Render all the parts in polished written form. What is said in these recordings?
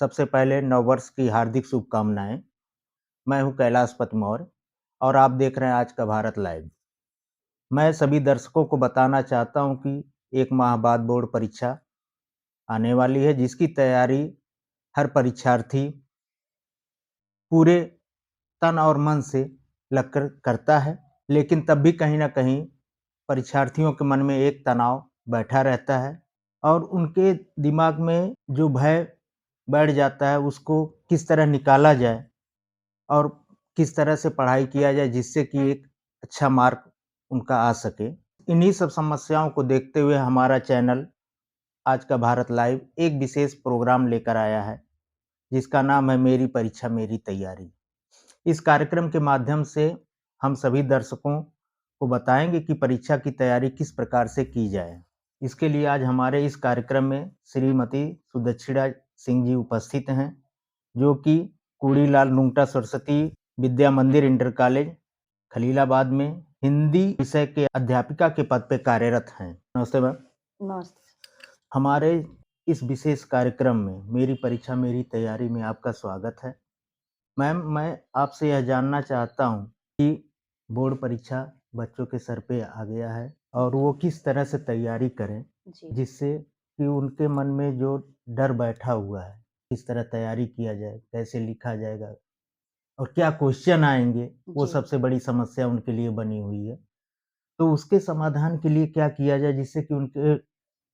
सबसे पहले नववर्ष की हार्दिक शुभकामनाएँ। मैं हूँ कैलाश पतमौर और आप देख रहे हैं आज का भारत लाइव। मैं सभी दर्शकों को बताना चाहता हूँ कि 1 माह बाद बोर्ड परीक्षा आने वाली है, जिसकी तैयारी हर परीक्षार्थी पूरे तन और मन से लगकर करता है। लेकिन तब भी कहीं न कहीं परीक्षार्थियों के मन में एक तनाव बैठा रहता है और उनके दिमाग में जो भय बैठ जाता है, उसको किस तरह निकाला जाए और किस तरह से पढ़ाई किया जाए जिससे कि एक अच्छा मार्क उनका आ सके। इन्हीं सब समस्याओं को देखते हुए हमारा चैनल आज का भारत लाइव एक विशेष प्रोग्राम लेकर आया है, जिसका नाम है मेरी परीक्षा मेरी तैयारी। इस कार्यक्रम के माध्यम से हम सभी दर्शकों को बताएँगे कि परीक्षा की तैयारी किस प्रकार से की जाए। इसके लिए आज हमारे इस कार्यक्रम में श्रीमती सुदक्षिणा सिंह जी उपस्थित हैं, जो कि कूड़ीलाल रुंगटा सरस्वती विद्या मंदिर इंटर कॉलेज खलीलाबाद में हिंदी विषय के अध्यापिका के पद पे कार्यरत हैं। नमस्ते मैम। नमस्ते। हमारे इस विशेष कार्यक्रम में मेरी परीक्षा मेरी तैयारी में आपका स्वागत है। मैम, मैं आपसे यह जानना चाहता हूँ कि बोर्ड परीक्षा बच्चों के सर पे आ गया है और वो किस तरह से तैयारी करें, जी। जिससे कि उनके मन में जो डर बैठा हुआ है, किस तरह तैयारी किया जाए, कैसे लिखा जाएगा और क्या क्वेश्चन आएँगे, वो जी। सबसे बड़ी समस्या उनके लिए बनी हुई है। तो उसके समाधान के लिए क्या किया जाए जिससे कि उनके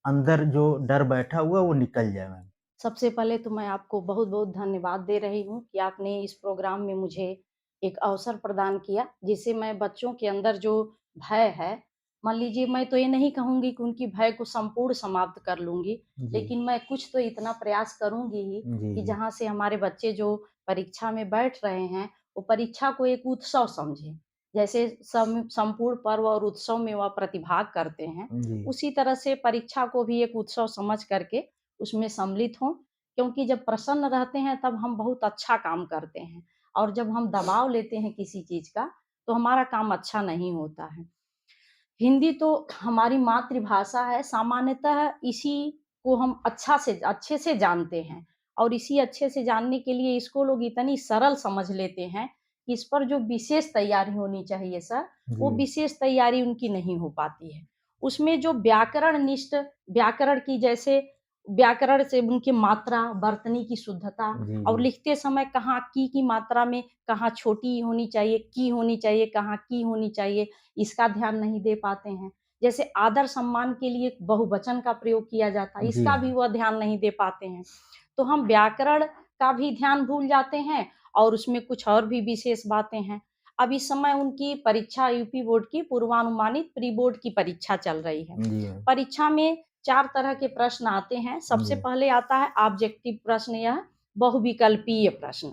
अंदर जो डर बैठा हुआ है वो निकल जाए मैम? सबसे पहले तो मैं आपको बहुत-बहुत धन्यवाद दे रही हूँ कि आपने इस प्रोग्राम में मुझे एक अवसर प्रदान किया, जिससे मैं बच्चों के अंदर जो भय है, मान लीजिए मैं तो ये नहीं कहूँगी कि उनकी भय को संपूर्ण समाप्त कर लूँगी, जी। लेकिन मैं कुछ तो इतना प्रयास करूँगी ही जी, कि जी। जहाँ से हमारे बच्चे जो परीक्षा में बैठ रहे हैं, वो परीक्षा को एक उत्सव समझें। जैसे संपूर्ण पर्व और उत्सव में वह प्रतिभाग करते हैं, जी। उसी तरह से परीक्षा को भी एक उत्सव समझ करके उसमें सम्मिलित हों, क्योंकि जब प्रसन्न रहते हैं तब हम बहुत अच्छा काम करते हैं और जब हम दबाव लेते हैं किसी चीज़ का, तो हमारा काम अच्छा नहीं होता है। हिंदी तो हमारी मातृभाषा है, सामान्यतः इसी को हम अच्छे से जानते हैं और इसी अच्छे से जानने के लिए इसको लोग इतनी सरल समझ लेते हैं कि इस पर जो विशेष तैयारी होनी चाहिए सर, वो जी। विशेष तैयारी उनकी नहीं हो पाती है। उसमें जो व्याकरणनिष्ठ व्याकरण की जैसे व्याकरण से उनकी मात्रा, वर्तनी की शुद्धता जी, और जी। लिखते समय कहाँ की मात्रा में कहाँ छोटी होनी चाहिए, की होनी चाहिए, कहाँ की होनी चाहिए, इसका ध्यान नहीं दे पाते हैं। जैसे आदर सम्मान के लिए बहुवचन का प्रयोग किया जाता है, जी इसका भी हाँ। वह ध्यान नहीं दे पाते हैं। तो हम व्याकरण का भी ध्यान भूल जाते हैं और उसमें कुछ और भी विशेष बातें हैं। अब इस समय उनकी परीक्षा यूपी बोर्ड की पूर्वानुमानित प्री बोर्ड की परीक्षा चल रही है। जी मैम। परीक्षा में 4 तरह के प्रश्न आते हैं। सबसे जी। पहले आता है ऑब्जेक्टिव प्रश्न, यह बहुविकल्पीय प्रश्न,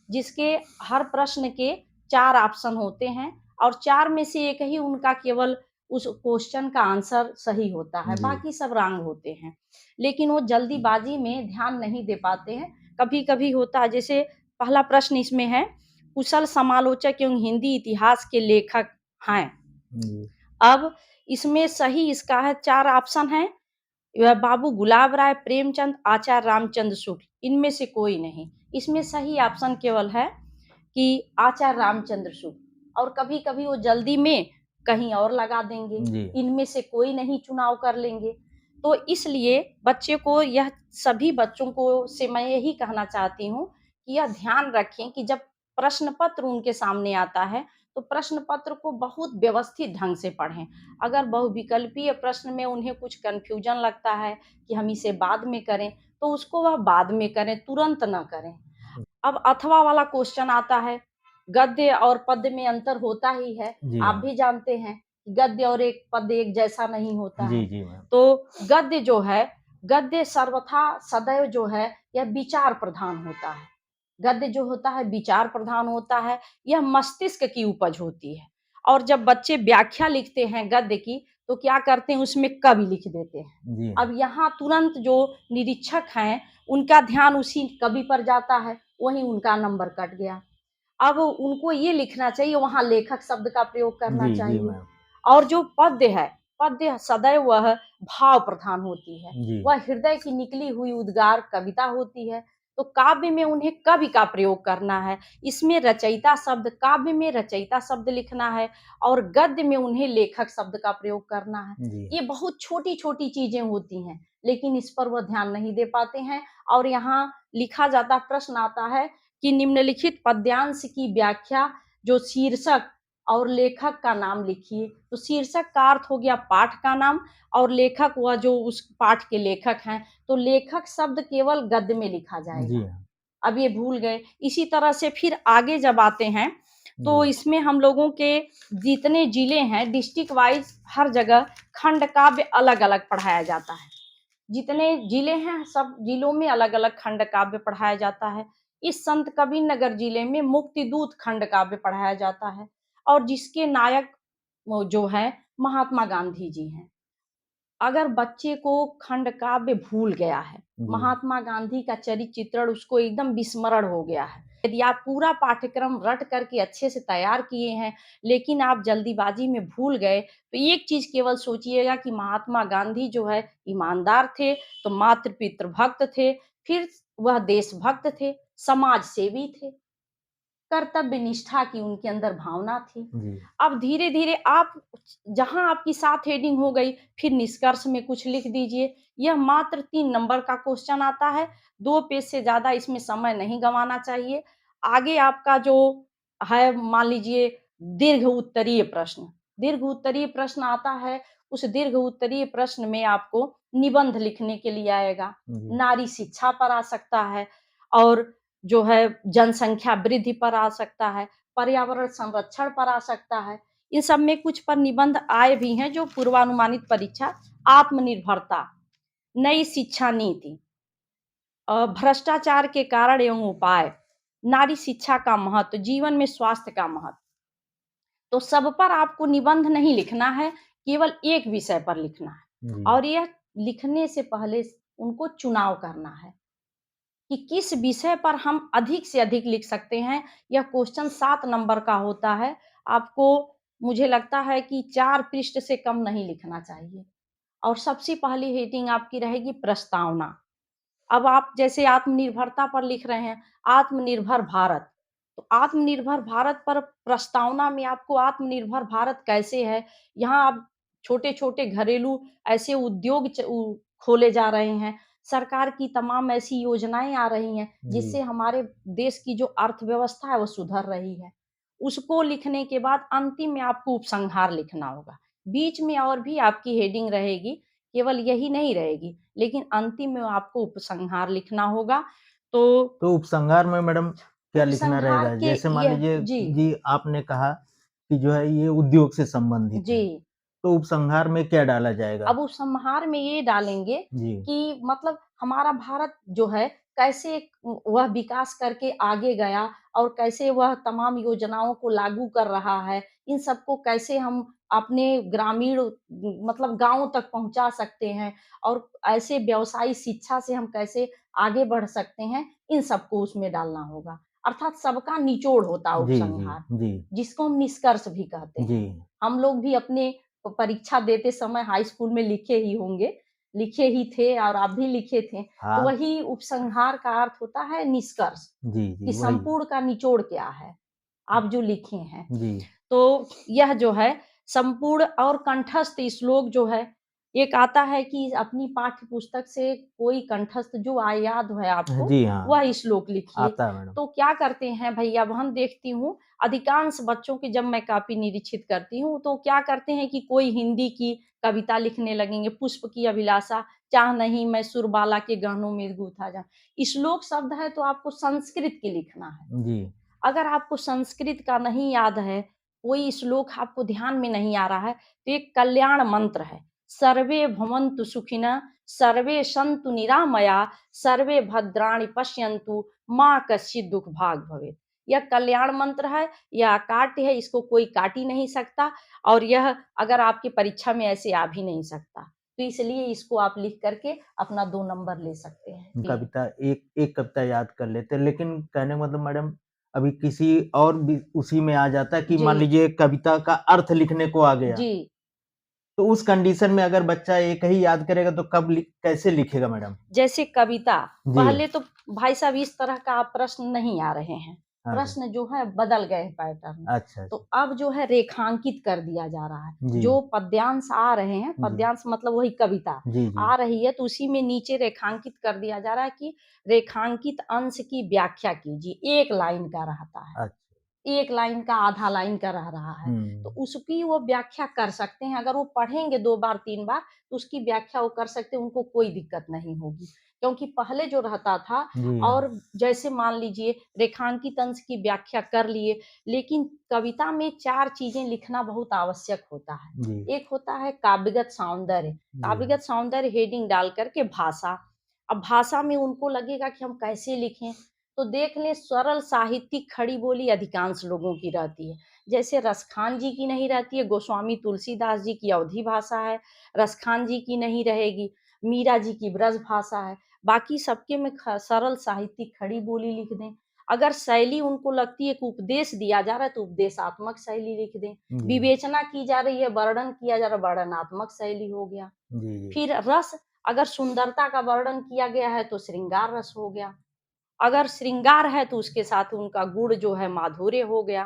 जिसके हर प्रश्न के 4 ऑप्शन होते हैं और 4 में से एक ही उनका केवल उस क्वेश्चन का आंसर सही होता है, जी। बाकी सब रॉन्ग होते हैं। लेकिन वो जल्दीबाजी में ध्यान नहीं दे पाते हैं। कभी-कभी होता है, जैसे पहला प्रश्न इसमें है, कुशल समालोचक एवं हिंदी इतिहास के लेखक हैं। जी। अब इसमें सही इसका है 4 ऑप्शन हैं, बाबू गुलाब राय, प्रेमचंद, आचार्य रामचंद्र शुक्ल, इनमें से कोई नहीं। इसमें सही ऑप्शन केवल है कि आचार्य रामचंद्र शुक्ल और कभी-कभी वो जल्दी में कहीं और लगा देंगे, जी। इनमें से कोई नहीं चुनाव कर लेंगे। तो इसलिए बच्चे को यह सभी बच्चों को से मैं यही कहना चाहती हूँ कि यह ध्यान रखें कि जब प्रश्न पत्र उनके सामने आता है, तो प्रश्न पत्र को बहुत व्यवस्थित ढंग से पढ़ें। अगर बहुविकल्पीय प्रश्न में उन्हें कुछ कन्फ्यूजन लगता है कि हम इसे बाद में करें, तो उसको वह बाद में करें, तुरंत ना करें। अब अथवा वाला क्वेश्चन आता है, गद्य और पद्य में अंतर होता ही है, जी आप हाँ। भी जानते हैं, गद्य और एक पद्य एक जैसा नहीं होता जी, है। जी मैम। तो गद्य जो है, गद्य सर्वथा सदैव जो है, यह विचार प्रधान होता है। गद्य जो होता है विचार प्रधान होता है, यह मस्तिष्क की उपज होती है और जब बच्चे व्याख्या लिखते हैं गद्य की, तो क्या करते हैं, उसमें कवि लिख देते हैं। जी अब हाँ। यहाँ तुरंत जो निरीक्षक हैं, उनका ध्यान उसी कवि पर जाता है, वहीं उनका नंबर कट गया। अब उनको ये लिखना चाहिए, वहाँ लेखक शब्द का प्रयोग करना जी, जी चाहिए। मैम। और जो पद्य है, पद्य सदैव वह भाव प्रधान होती है, जी। वह हृदय की निकली हुई उद्गार कविता होती है। तो काव्य में उन्हें कवि का प्रयोग करना है, इसमें रचयिता शब्द, काव्य में रचयिता शब्द लिखना है और गद्य में उन्हें लेखक शब्द का प्रयोग करना है। जी। ये बहुत छोटी-छोटी चीज़ें होती हैं, लेकिन इस पर वह ध्यान नहीं दे पाते हैं और यहाँ लिखा जाता प्रश्न आता है कि निम्नलिखित पद्यांश की व्याख्या जो शीर्षक और लेखक का नाम लिखिए। तो शीर्षक का अर्थ हो गया पाठ का नाम और लेखक वह जो उस पाठ के लेखक हैं, तो लेखक शब्द केवल गद्य में लिखा जी जाएगा। हाँ। अब ये भूल गए। इसी तरह से फिर आगे जब आते हैं, तो जी। इसमें हम लोगों के जितने ज़िले हैं, डिस्ट्रिक्ट वाइज़ हर जगह खंड काव्य अलग-अलग पढ़ाया जाता है। जितने ज़िले हैं, सब ज़िलों में अलग-अलग खंड काव्य पढ़ाया जाता है। इस संत कबीरनगर ज़िले में मुक्तिदूत खंड काव्य पढ़ाया जाता है और जिसके नायक वो जो है महात्मा गांधी जी हैं। अगर बच्चे को खंड काव्य भूल गया है, जी। महात्मा गांधी का चरित्र चित्रण उसको एकदम विस्मरण हो गया है। यदि आप पूरा पाठ्यक्रम रट करके अच्छे से तैयार किए हैं, लेकिन आप जल्दीबाजी में भूल गए, तो एक चीज़ केवल सोचिएगा कि महात्मा गांधी जो है ईमानदार थे, तो मातृ-पितृ भक्त थे, फिर वह देशभक्त थे, समाज सेवी थे। कर्तव्य निष्ठा की उनके अंदर भावना थी। जी। अब धीरे-धीरे आप जहाँ आपकी 7 हेडिंग हो गई, फिर निष्कर्ष में कुछ लिख दीजिए। यह मात्र 3 नंबर का क्वेश्चन आता है, 2 पेज से ज़्यादा इसमें समय नहीं गँवाना चाहिए। आगे आपका जो है मान लीजिए दीर्घ उत्तरीय प्रश्न। दीर्घ उत्तरीय प्रश्न आता है, उस दीर्घ उत्तरीय प्रश्न में आपको निबंध लिखने के लिए आएगा। जी। नारी शिक्षा पर आ सकता है और जो है जनसंख्या वृद्धि पर आ सकता है, पर्यावरण संरक्षण पर आ सकता है। इन सब में कुछ पर निबंध आए भी हैं जो पूर्वानुमानित परीक्षा, आत्मनिर्भरता, नई शिक्षा नीति, भ्रष्टाचार के कारण एवं उपाय, नारी शिक्षा का महत्व, जीवन में स्वास्थ्य का महत्व। तो सब पर आपको निबंध नहीं लिखना है, केवल एक विषय पर लिखना है जी। और यह लिखने से पहले उनको चुनाव करना है। कि किस विषय पर हम अधिक से अधिक लिख सकते हैं। यह क्वेश्चन 7 नंबर का होता है। आपको मुझे लगता है कि 4 पृष्ठ से कम नहीं लिखना चाहिए और सबसे पहली हेडिंग आपकी रहेगी प्रस्तावना। अब आप जैसे आत्मनिर्भरता पर लिख रहे हैं, आत्मनिर्भर भारत। तो आत्मनिर्भर भारत पर प्रस्तावना में आपको आत्मनिर्भर भारत कैसे है, यहाँ आप छोटे-छोटे घरेलू ऐसे उद्योग खोले जा रहे हैं। सरकार की तमाम ऐसी योजनाएँ आ रही हैं, जी। जिससे हमारे देश की जो अर्थव्यवस्था है, वो सुधर रही है। उसको लिखने के बाद अंतिम में आपको उपसंहार लिखना होगा। बीच में और भी आपकी हेडिंग रहेगी, केवल यही नहीं रहेगी, लेकिन अंतिम में आपको उपसंहार लिखना होगा। तो तो उपसंहार में मैडम क्या लिखना उपसंहार रहेगा? के जैसे मान यह लीजिए जी, जी आपने कहा कि जो है ये उद्योग से संबंधित जी। है, तो उपसंहार में क्या डाला जाएगा? अब उपसंहार में ये डालेंगे जी। कि मतलब हमारा भारत जो है कैसे वह विकास करके आगे गया और कैसे वह तमाम योजनाओं को लागू कर रहा है। इन सबको कैसे हम अपने ग्रामीण मतलब गाँव तक पहुँचा सकते हैं और ऐसे व्यवसायी शिक्षा से हम कैसे आगे बढ़ सकते हैं, इन सबको उसमें डालना होगा। अर्थात सबका निचोड़ होता है जी, जी, उपसंहार, जी, जिसको हम निष्कर्ष भी कहते जी। हैं। हम लोग भी अपने परीक्षा देते समय हाई स्कूल में लिखे ही होंगे, लिखे ही थे और आप भी लिखे थे। तो हाँ, वही उपसंहार का अर्थ होता है निष्कर्ष, जी, जी, कि वही। संपूर्ण का निचोड़ क्या है, आप जो लिखे हैं। जी, तो यह जो है संपूर्ण और कंठस्थ श्लोक जो है, एक आता है कि अपनी पाठ्य पुस्तक से कोई कंठस्थ जो याद है आपको, जी हाँ, वह श्लोक लिखिए। आता है मैडम। तो क्या करते हैं भैया, अब हम देखती हूँ अधिकांश बच्चों की जब मैं कॉपी निरीक्षित करती हूँ, तो क्या करते हैं कि कोई हिंदी की कविता लिखने लगेंगे, पुष्प की अभिलाषा, चाह नहीं मैं सुरबाला के गहनों में गूँथा जाऊँ। श्लोक शब्द है तो आपको संस्कृत की लिखना है। जी, अगर आपको संस्कृत का नहीं याद है, कोई श्लोक आपको ध्यान में नहीं आ रहा है, तो एक कल्याण मंत्र है, सर्वे भवन्तु सुखिनः, सर्वे सन्तु निरामया, सर्वे भद्राणि पश्यन्तु, मा कश्चित् दुःख भाग् भवेत्। यह कल्याण मंत्र है, यह अकाट्य है, इसको कोई काट ही नहीं सकता और यह अगर आपकी परीक्षा में ऐसे आ भी नहीं सकता। तो इसलिए इसको आप लिख करके अपना 2 नंबर ले सकते हैं। जी। कविता एक एक कविता याद कर लेते हैं, लेकिन कहने का मतलब मैडम अभी किसी और भी उसी में आ जाता है कि जी, मान लीजिए कविता का अर्थ लिखने को आ गया, जी। तो उस कंडीशन में अगर बच्चा एक ही याद करेगा तो कैसे लिखेगा मैडम? जैसे कविता, जी। पहले तो भाई साहब इस तरह का प्रश्न नहीं आ रहे हैं। हाँ, प्रश्न जो है बदल गए हैं पैटर्न। अच्छा, तो अच्छा। अब जो है रेखांकित कर दिया जा रहा है। जी। जो पद्यांश आ रहे हैं, जी। पद्यांश मतलब वही कविता जी, जी। आ रही है, तो उसी में नीचे रेखांकित कर दिया जा रहा है कि रेखांकित अंश की व्याख्या कीजिए। एक लाइन का रहता है। अच्छा। एक लाइन का आधा लाइन का रह रहा है, तो हुँ। उसकी वो व्याख्या कर सकते हैं। अगर वो पढ़ेंगे 2 बार 3 बार तो उसकी व्याख्या वो कर सकते हैं, उनको कोई दिक्कत नहीं होगी। क्योंकि पहले जो रहता था जी, हाँ। और जैसे मान लीजिए रेखांकित अंश की व्याख्या कर लिए, लेकिन कविता में 4 चीज़ें लिखना बहुत आवश्यक होता है। जी। एक होता है काव्यगत सौंदर्य, जी, हाँ। काव्यगत सौंदर्य हेडिंग डाल कर के भाषा। अब भाषा में उनको लगेगा कि हम कैसे लिखें? तो देख लें सरल साहित्यिक खड़ी बोली अधिकांश लोगों की रहती है। जैसे रसखान जी की नहीं रहती है, गोस्वामी तुलसीदास जी की अवधी भाषा है, रसखान जी की नहीं रहेगी, मीरा जी की ब्रज भाषा है। बाकी सबके में सरल साहित्यिक खड़ी बोली लिख दें। अगर शैली उनको लगती है कि उपदेश दिया जा रहा है तो उपदेशात्मक शैली लिख दें। जी। विवेचना की जा रही है, वर्णन किया जा रहा है, वर्णनात्मक शैली हो गया। जी, जी। फिर रस, अगर सुंदरता का वर्णन किया गया है तो श्रृंगार रस हो गया। अगर श्रृंगार है तो उसके साथ उनका गुण जो है माधुर्य हो गया।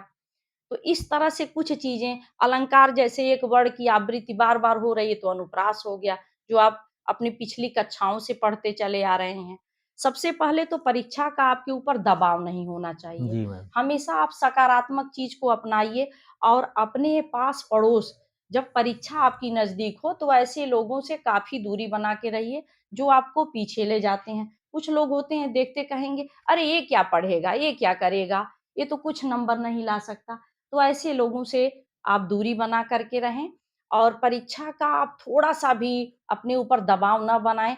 तो इस तरह से कुछ चीजें, अलंकार जैसे एक वर्ड की आवृत्ति बार बार हो रही है तो अनुप्रास हो गया, जो आप अपनी पिछली कक्षाओं से पढ़ते चले आ रहे हैं। सबसे पहले तो परीक्षा का आपके ऊपर दबाव नहीं होना चाहिए। जी, मैम। हमेशा आप सकारात्मक चीज को अपनाइए और अपने पास पड़ोस, जब परीक्षा आपकी नजदीक हो तो ऐसे लोगों से काफी दूरी बना के रहिए जो आपको पीछे ले जाते हैं। कुछ लोग होते हैं देखते कहेंगे अरे ये क्या पढ़ेगा, ये क्या करेगा, ये तो कुछ नंबर नहीं ला सकता। तो ऐसे लोगों से आप दूरी बना करके रहें और परीक्षा का आप थोड़ा-सा भी अपने ऊपर दबाव ना बनाएँ।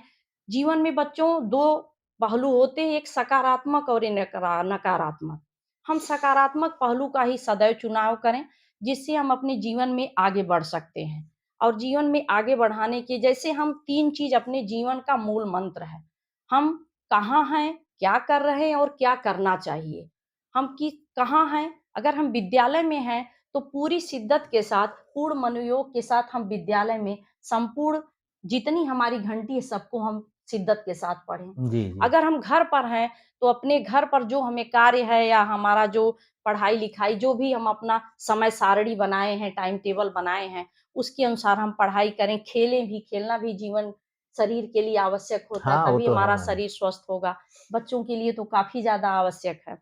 जीवन में बच्चों 2 पहलू होते हैं, एक सकारात्मक और एक नकारात्मक। हम सकारात्मक पहलू का ही सदैव चुनाव करें, जिससे हम अपने जीवन में आगे बढ़ सकते हैं। और जीवन में आगे बढ़ाने के जैसे हम 3 चीज़ अपने जीवन का मूल मंत्र है। हम कहाँ हैं, क्या कर रहे हैं और क्या करना चाहिए। हम कि कहाँ हैं, अगर हम विद्यालय में हैं, तो पूरी शिद्दत के साथ, पूर्ण मनोयोग के साथ हम विद्यालय में संपूर्ण जितनी हमारी घंटी है, सबको हम शिद्दत के साथ पढ़ें। जी, जी। अगर हम घर पर हैं, तो अपने घर पर जो हमें कार्य है या हमारा जो पढ़ाई-लिखाई जो भी हम अपना समय सारणी बनाए हैं, टाइम टेबल बनाए हैं, उसके अनुसार हम पढ़ाई करें, खेलें भी, खेलना भी जीवन शरीर के लिए आवश्यक होता है, हाँ, वो तभी तो है हमारा मैम। शरीर स्वस्थ होगा। बच्चों के लिए तो काफ़ी ज़्यादा आवश्यक है।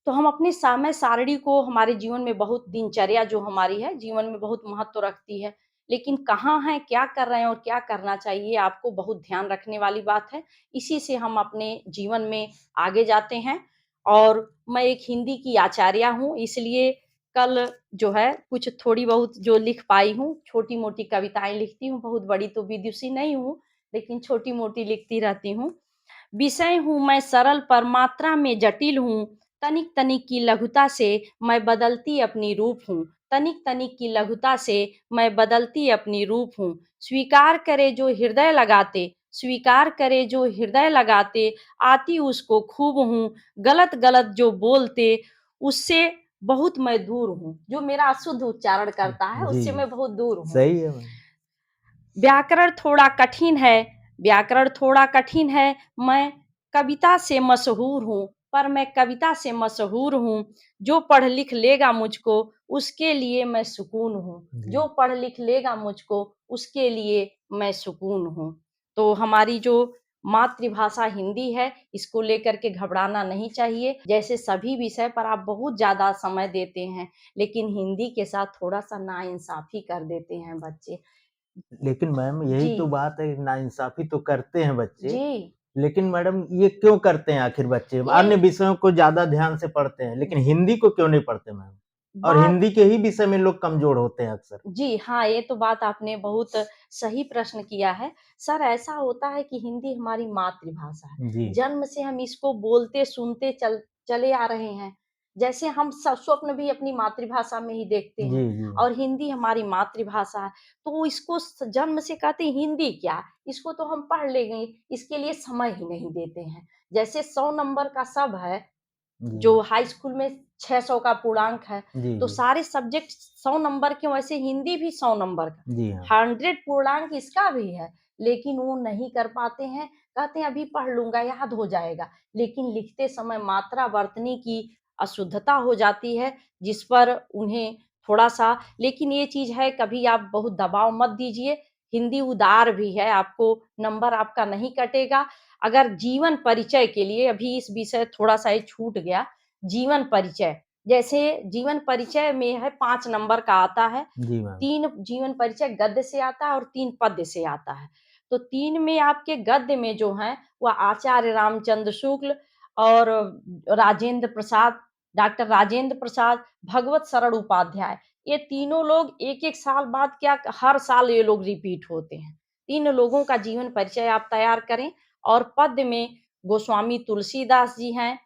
तो हम अपनी समय सारणी को हमारे जीवन में बहुत दिनचर्या जो हमारी है, जीवन में बहुत महत्व रखती है। लेकिन कहाँ हैं, क्या कर रहे हैं और क्या करना चाहिए, आपको बहुत ध्यान रखने वाली बात है। इसी से हम अपने जीवन में आगे जाते हैं और मैं एक हिंदी की आचार्य हूँ, इसलिए कल जो है कुछ थोड़ी बहुत जो लिख पाई हूँ, छोटी-मोटी कविताएँ लिखती हूँ, बहुत बड़ी तो विदुषी नहीं हूँ, लेकिन छोटी-मोटी लिखती रहती हूँ। विषय हूँ मैं सरल पर मात्रा में जटिल हूँ, तनिक-तनिक की लघुता से मैं बदलती अपनी रूप हूँ, तनिक-तनिक की लघुता से मैं बदलती अपनी रूप हूँ। स्वीकार करे जो हृदय लगाते, आती उसको खूब हूँ, गलत-गलत जो बोलते, उससे बहुत मैं दूर हूँ। जो मेरा अशुद्ध उच्चारण करता है, जी, उससे जी। मैं बहुत दूर हूँ। सही है मैम। व्याकरण थोड़ा कठिन है, व्याकरण थोड़ा कठिन है, मैं कविता से मशहूर हूँ, पर मैं कविता से मशहूर हूँ। जो पढ़ लिख लेगा मुझको, उसके लिए मैं सुकून हूँ। जी। जो पढ़ लिख लेगा मुझको, उसके लिए मैं सुकून हूँ। तो हमारी जो मातृभाषा हिंदी है, इसको लेकर के घबराना नहीं चाहिए। जैसे सभी विषय पर आप बहुत ज़्यादा समय देते हैं, लेकिन हिंदी के साथ थोड़ा-सा नाइंसाफ़ी कर देते हैं बच्चे। लेकिन मैम यही जी, तो बात है, नाइंसाफ़ी तो करते हैं बच्चे, जी, लेकिन मैडम ये क्यों करते हैं आखिर बच्चे? ये अन्य विषयों को ज़्यादा ध्यान से पढ़ते हैं, लेकिन हिंदी को क्यों नहीं पढ़ते मैम? और बात हिंदी के ही विषय में लोग कमज़ोर होते हैं अक्सर। जी हाँ, ये तो बात आपने बहुत सही प्रश्न किया है। सर ऐसा होता है कि हिंदी हमारी मातृभाषा जी। है। जन्म से हम इसको बोलते, सुनते चले आ रहे हैं। जैसे हम स्वप्न भी अपनी मातृभाषा में ही देखते जी, हैं जी। और हिंदी हमारी मातृभाषा है। तो इसको जन्म से कहते हैं हिंदी क्या? इसको तो हम पढ़ लेंगे, इसके लिए समय ही नहीं देते हैं। जैसे 100 नंबर का सब है, जी। जो हाई स्कूल में 600 का पूर्णांक है, जी, तो जी। सारे सब्जेक्ट 100 नंबर के, वैसे हिंदी भी 100 नंबर का, जी हाँ। 100 पूर्णांक इसका भी है, लेकिन वो नहीं कर पाते हैं, कहते हैं अभी पढ़ लूँगा, याद हो जाएगा, लेकिन लिखते समय मात्रा वर्तनी की अशुद्धता हो जाती है, जिस पर उन्हें थोड़ा-सा, लेकिन ये चीज़ है, कभी आप बहुत दबाव मत दीजिए, हिंदी उदार भी है, आपको नंबर आपका नहीं कटेगा। अगर जीवन परिचय के लिए, अभी इस विषय थोड़ा-सा ये छूट गया, जीवन परिचय, जैसे जीवन परिचय में है 5 नंबर का आता है, जी मैम। 3 जीवन परिचय गद्य से आता है और 3 पद्य से आता है। तो 3 में आपके गद्य में जो हैं, वह आचार्य रामचंद्र शुक्ल और राजेंद्र प्रसाद, डॉक्टर राजेंद्र प्रसाद, भगवत शरण उपाध्याय, ये तीनों लोग एक-एक साल बाद, क्या हर साल ये लोग रिपीट होते हैं। इन लोगों का जीवन परिचय आप तैयार करें, और पद्य में गोस्वामी तुलसीदास जी हैं।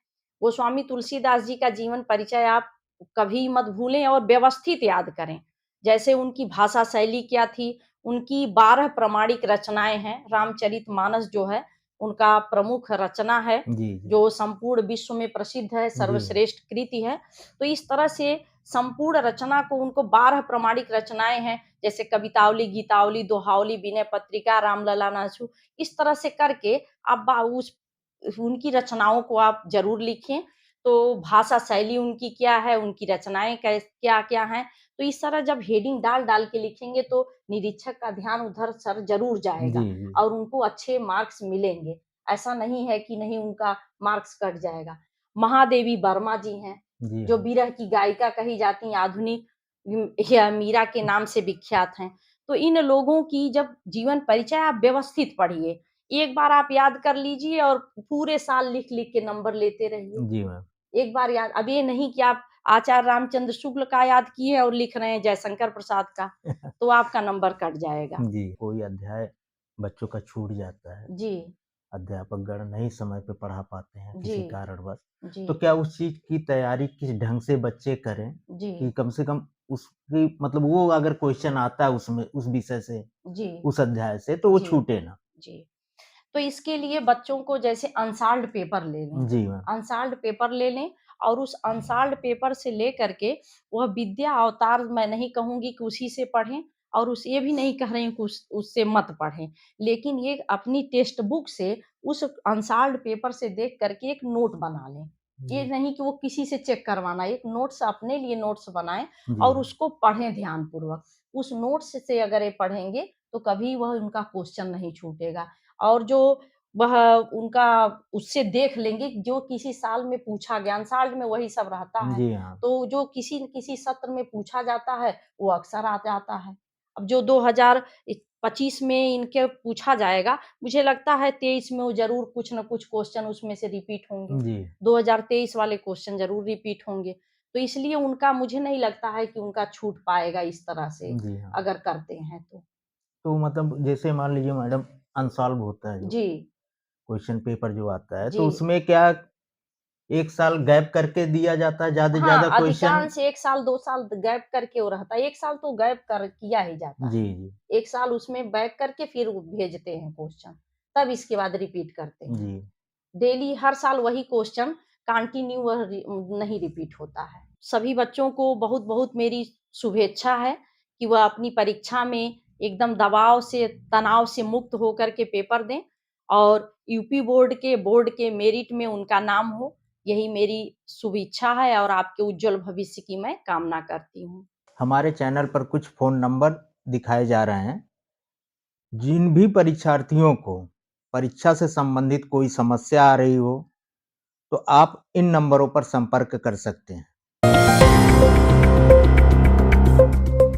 गोस्वामी तुलसीदास जी का जीवन परिचय आप कभी मत भूलें और व्यवस्थित याद करें। जैसे उनकी भाषा शैली क्या थी, उनकी 12 प्रामाणिक रचनाएँ हैं, रामचरितमानस जो है, उनका प्रमुख रचना है, जी, जी। जो संपूर्ण विश्व में प्रसिद्ध है, जी। सर्वश्रेष्ठ कृति है। तो इस तरह से संपूर्ण रचना को, उनको 12 प्रामाणिक रचनाएँ हैं, जैसे कवितावली, गीतावली, दोहावली, विनय पत्रिका, रामलला नाचू, इस तरह से करके आप उस उनकी रचनाओं को आप ज़रूर लिखें। तो भाषा शैली उनकी क्या है, उनकी रचनाएँ क्या-क्या हैं, तो इस तरह जब हेडिंग डाल-डाल के लिखेंगे, तो निरीक्षक का ध्यान उधर सर ज़रूर जी, जाएगा जी। और उनको अच्छे मार्क्स मिलेंगे। ऐसा नहीं है कि नहीं, उनका मार्क्स कट जाएगा। महादेवी वर्मा जी हैं, जी जो हाँ। विरह की गायिका कही जाती हैं, आधुनिक या मीरा के नाम से विख्यात हैं। तो इन लोगों की जब जीवन परिचय आप व्यवस्थित पढ़िए, एक बार आप याद कर लीजिए और पूरे साल लिख-लिख के नंबर लेते रहिए। जी मैम। एक बार याद, अब ये नहीं कि आप आचार्य रामचंद्र शुक्ल का याद किए और लिख रहे हैं जयशंकर प्रसाद का, तो आपका नंबर कट जाएगा। जी, कोई अध्याय बच्चों का छूट जाता है, जी, अध्यापकगण नहीं समय पे पढ़ा पाते हैं जी, किसी कारणवश, जी, तो क्या उस चीज़ की तैयारी किस ढंग से बच्चे करें जी, कि कम से कम उसकी मतलब वो अगर क्वेश्चन आता है उसमें उस विषय से, जी, उस अध्याय से तो वो जी, छूटे ना? जी। तो इसके लिए बच्चों को जैसे अनसॉल्व्ड पेपर ले लें, जी मैम। अनसॉल्व्ड पेपर ले लें, और उस अनसॉल्व्ड पेपर से लेकर के वह विद्या अवतार, मैं नहीं कहूँगी कि उसी से पढ़ें, और उस ये भी नहीं कह रही हूँ कि उससे मत पढ़ें। लेकिन ये अपनी टेक्स्ट बुक से, उस अनसॉल्व्ड पेपर से देख कर के एक नोट बना लें। ये जी। नहीं कि वो किसी से चेक करवाना, एक नोट्स अपने लिए नोट्स बनाएँ जी और हाँ। उसको पढ़ें ध्यानपूर्वक। उस नोट्स से अगर ये पढ़ेंगे, तो कभी वह उनका क्वेश्चन नहीं छूटेगा। और जो वह उनका उससे देख लेंगे जो किसी साल में पूछा गया, अनसाल्ड में वही सब रहता है। जी हाँ। तो जो किसी न किसी सत्र में पूछा जाता है, वो अक्सर आ जाता है। अब जो 2025 में इनके पूछा जाएगा, मुझे लगता है 23 में वो ज़रूर कुछ न कुछ क्वेश्चन उसमें से रिपीट होंगे। जी। 2023 वाले क्वेश्चन ज़रूर रिपीट होंगे। तो इसलिए उनका, मुझे नहीं लगता है कि उनका छूट पाएगा इस तरह से, जी हाँ। अगर करते हैं तो। तो मतलब जैसे मान लीजिए मैडम अनसॉल्व होता है जो जी, क्वेश्चन पेपर जो आता है, जी। तो उसमें क्या 1 साल गैप करके दिया जाता है ज़्यादा से ज़्यादा हाँ, क्वेश्चन? अधिकांश 1 साल, 2 साल गैप करके वो रहता है। 1 साल तो गैप कर किया ही जाता जी, है। जी। 1 साल उसमें बैक करके फिर वो भेजते हैं क्वेश्चन, तब इसके बाद रिपीट करते हैं। जी। डेली हर साल वही क्वेश्चन कंटिन्यू, वह नहीं रिपीट होता है। सभी बच्चों को बहुत-बहुत मेरी शुभेच्छा है कि वह अपनी परीक्षा में एकदम दबाव से, तनाव से मुक्त होकर के पेपर दें, और यूपी बोर्ड के मेरिट में उनका नाम हो, यही मेरी शुभ इच्छा है, और आपके उज्जवल भविष्य की मैं कामना करती हूँ। हमारे चैनल पर कुछ फ़ोन नंबर दिखाए जा रहे हैं। जिन भी परीक्षार्थियों को परीक्षा से संबंधित कोई समस्या आ रही हो, तो आप इन नंबरों पर संपर्क कर सकते हैं।